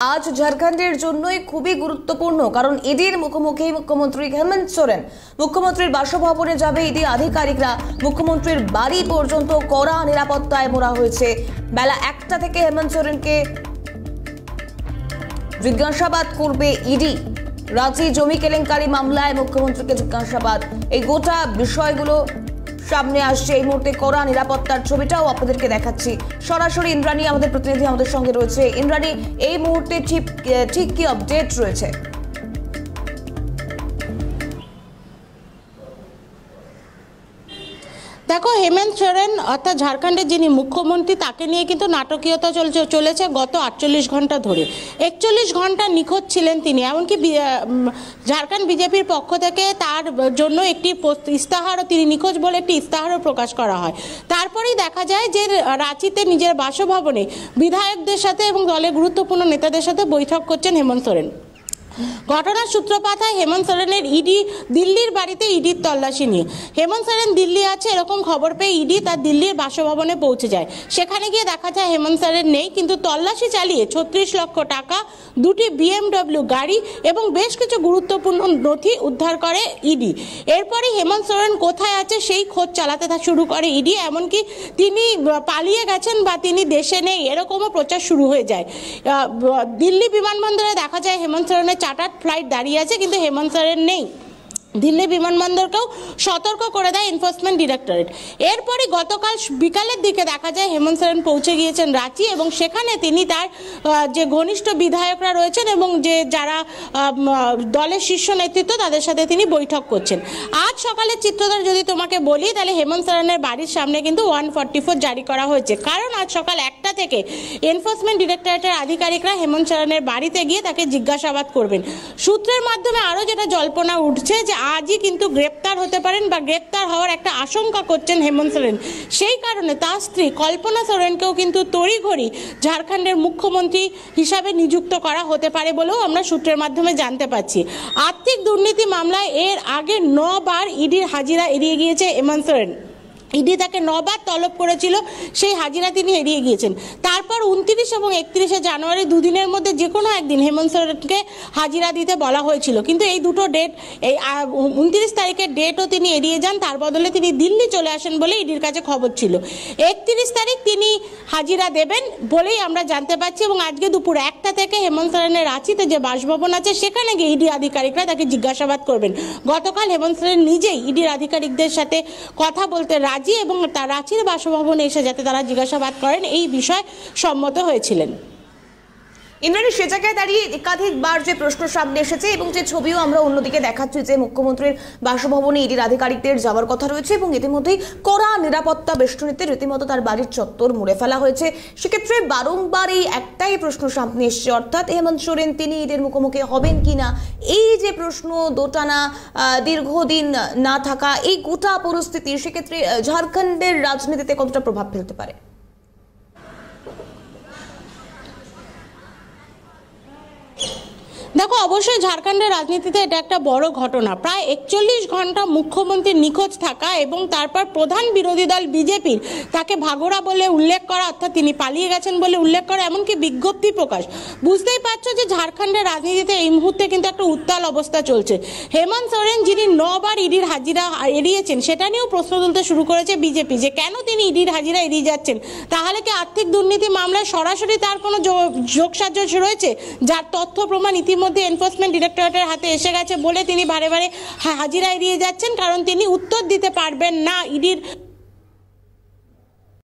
আজ ঝাড়খণ্ডের জন্যই খুবই গুরুত্বপূর্ণ, কারণ ইডির মুখোমুখি মুখ্যমন্ত্রী হেমন্ত সোরেন। মুখ্যমন্ত্রীর বাসভবনে যাবে ইডি আধিকারিকরা। মুখ্যমন্ত্রীর বাড়ি পর্যন্ত কড়া নিরাপত্তায় মোড়া হয়েছে। বেলা 1টা থেকে হেমন্ত সোরেনকে জিজ্ঞাসাবাদ করবে ইডি। রাঁচি জমি কেলেঙ্কারি মামলায় মুখ্যমন্ত্রীকে জিজ্ঞাসাবাদ, এই গোটা বিষয়গুলো সামনে আসছে। এই মুহূর্তে কড়া নিরাপত্তার ছবিটাও আপনাদেরকে দেখাচ্ছি সরাসরি। ইন্দ্রাণী আমাদের প্রতিনিধি আমাদের সঙ্গে রয়েছে। ইন্দ্রাণী, এই মুহূর্তে ঠিক কি আপডেট রয়েছে? দেখো, হেমন্ত সোরেন অর্থাৎ ঝাড়খণ্ডের যিনি মুখ্যমন্ত্রী, তাকে নিয়ে কিন্তু নাটকীয়তা চলেছে গত 48 ঘন্টা ধরে। 41 ঘন্টা নিখোঁজ ছিলেন তিনি। এমনকি ঝাড়খণ্ড বিজেপির পক্ষ থেকে তার জন্য একটি ইস্তাহারও, তিনি নিখোঁজ বলে একটি ইস্তাহারও প্রকাশ করা হয়। তারপরেই দেখা যায় যে রাঁচিতে নিজের বাসভবনে বিধায়কদের সাথে এবং দলের গুরুত্বপূর্ণ নেতাদের সাথে বৈঠক করছেন হেমন্ত সোরেন। ঘটনার সূত্রপাত হয় হেমন্ত সোরেনের দিল্লির বাড়িতে ইডির তল্লাশি নিয়ে। হেমন্ত সোরেন দিল্লি আছে এরকম খবর পেয়ে ইডি তার দিল্লির বাসভবনে পৌঁছে যায়। সেখানে গিয়ে দেখা যায় হেমন্ত সোরেন নেই, কিন্তু তল্লাশি চালিয়ে 36 লক্ষ টাকা, 2টি BMW গাড়ি এবং বেশ কিছু গুরুত্বপূর্ণ নথি উদ্ধার করে ইডি। এরপরে হেমন্ত সোরেন কোথায় আছে সেই খোঁজ চালাতে শুরু করে ইডি। এমনকি তিনি পালিয়ে গেছেন বা তিনি দেশে নেই এরকমও প্রচার শুরু হয়ে যায়। দিল্লি বিমানবন্দরে দেখা যায় হেমন্ত সোরেনের চার্টার্ড ফ্লাইট দাঁড়িয়ে আছে, কিন্তু হেমন্ত সোরেন নেই। দিল্লি বিমানবন্দরকেও সতর্ক করে দেয় এনফোর্সমেন্ট ডিরেক্টরেট। এরপরে গতকাল বিকালের দিকে দেখা যায় হেমন্ত সোরেন পৌঁছে গিয়েছেন রাঁচি এবং সেখানে তিনি তার যে ঘনিষ্ঠ বিধায়করা রয়েছেন এবং যারা দলের শীর্ষ নেতৃত্ব তাদের সাথে তিনি বৈঠক করছেন। আজ সকালের চিত্রটা যদি তোমাকে বলি, তাহলে হেমন্ত সোরেনের বাড়ির সামনে কিন্তু 144 জারি করা হয়েছে, কারণ আজ সকাল 1টা থেকে এনফোর্সমেন্ট ডিরেক্টরেটের আধিকারিকরা হেমন্ত সোরেনের বাড়িতে গিয়ে তাকে জিজ্ঞাসাবাদ করবেন। সূত্রের মাধ্যমে আরও যেটা জল্পনা উঠছে যে আজই কিন্তু গ্রেপ্তার হতে পারেন বা গ্রেপ্তার হওয়ার একটা আশঙ্কা করছেন হেমন্ত সোরেন। সেই কারণে তার স্ত্রী কল্পনা সোরেনকেও কিন্তু তড়িঘড়ি ঝাড়খণ্ডের মুখ্যমন্ত্রী হিসাবে নিযুক্ত করা হতে পারে বলেও আমরা সূত্রের মাধ্যমে জানতে পারছি। আর্থিক দুর্নীতি মামলায় এর আগে 9 বার ইডির হাজিরা এড়িয়ে গিয়েছে হেমন্ত সোরেন। ইডি তাকে 9 বার তলব করেছিল, সেই হাজিরা তিনি এড়িয়ে গিয়েছেন। তারপর 29 এবং 31শে জানুয়ারি দুদিনের মধ্যে যে কোনো একদিন হেমন্ত সোরেনকে হাজিরা দিতে বলা হয়েছিল, কিন্তু এই দুটো ডেট, এই 29 তারিখের ডেটও তিনি এড়িয়ে যান। তার বদলে তিনি দিল্লি চলে আসেন বলে ইডির কাছে খবর ছিল। 31 তারিখ তিনি হাজিরা দেবেন বলেই আমরা জানতে পারছি এবং আজকে দুপুর 1টা থেকে হেমন্ত সোরেনের রাঁচিতে যে বাসভবন আছে সেখানে গিয়ে ইডি আধিকারিকরা তাকে জিজ্ঞাসাবাদ করবেন। গতকাল হেমন্ত সোরেন নিজেই ইডির আধিকারিকদের সাথে কথা বলতে এবং তার রাঁচির বাসভবনে এসে যাতে তারা জিজ্ঞাসাবাদ করেন এই বিষয়ে সম্মত হয়েছিলেন। ইন্দ্রাণী, সে জায়গায় দাঁড়িয়ে একাধিকবার যে প্রশ্ন সামনে এসেছে এবং যে ছবিও আমরা অন্যদিকে দেখাচ্ছি যে মুখ্যমন্ত্রীর বাসভবনে ইডির আধিকারিকদের যাওয়ার কথা রয়েছে এবং ইতিমধ্যেই কড়া নিরাপত্তা বেষ্টনীতে রীতিমতো তার বাড়ির চত্বর মুড়ে ফেলা হয়েছে। সেক্ষেত্রে বারংবার এই একটাই প্রশ্ন সামনে এসছে, অর্থাৎ হেমন্ত সোরেন তিনি ইডির মুখোমুখি হবেন কিনা। এই যে প্রশ্ন দোটানা দীর্ঘদিন না থাকা এই গোটা পরিস্থিতি, সেক্ষেত্রে ঝাড়খণ্ডের রাজনীতিতে কতটা প্রভাব ফেলতে পারে? দেখো, অবশ্যই ঝাড়খণ্ডের রাজনীতিতে এটা একটা বড় ঘটনা। প্রায় 41 ঘন্টা মুখ্যমন্ত্রীর নিখোঁজ থাকা এবং তারপর প্রধান বিরোধী দল বিজেপির তাকে ভাগোড়া বলে উল্লেখ করা, অর্থাৎ তিনি পালিয়ে গেছেন বলে উল্লেখ করা, এমনকি বিজ্ঞপ্তি প্রকাশ। বুঝতেই পারছো যে ঝাড়খণ্ডের রাজনীতিতে এই মুহূর্তে কিন্তু একটা উত্তাল অবস্থা চলছে। হেমন্ত সোরেন যিনি 9 বার ইডির হাজিরা এড়িয়েছেন, সেটা নিয়েও প্রশ্ন তুলতে শুরু করেছে বিজেপি যে কেন তিনি ইডির হাজিরা এড়িয়ে যাচ্ছেন। তাহলে কি আর্থিক দুর্নীতি মামলায় সরাসরি তার কোনো যোগসাজশ রয়েছে, যার তথ্য প্রমাণ ইতিমধ্যে এনফোর্সমেন্ট ডিরেক্টরেটের হাতে এসে গেছে বলে তিনি বারে বারে হাজিরা এড়িয়ে যাচ্ছেন, কারণ তিনি উত্তর দিতে পারবেন না ইডির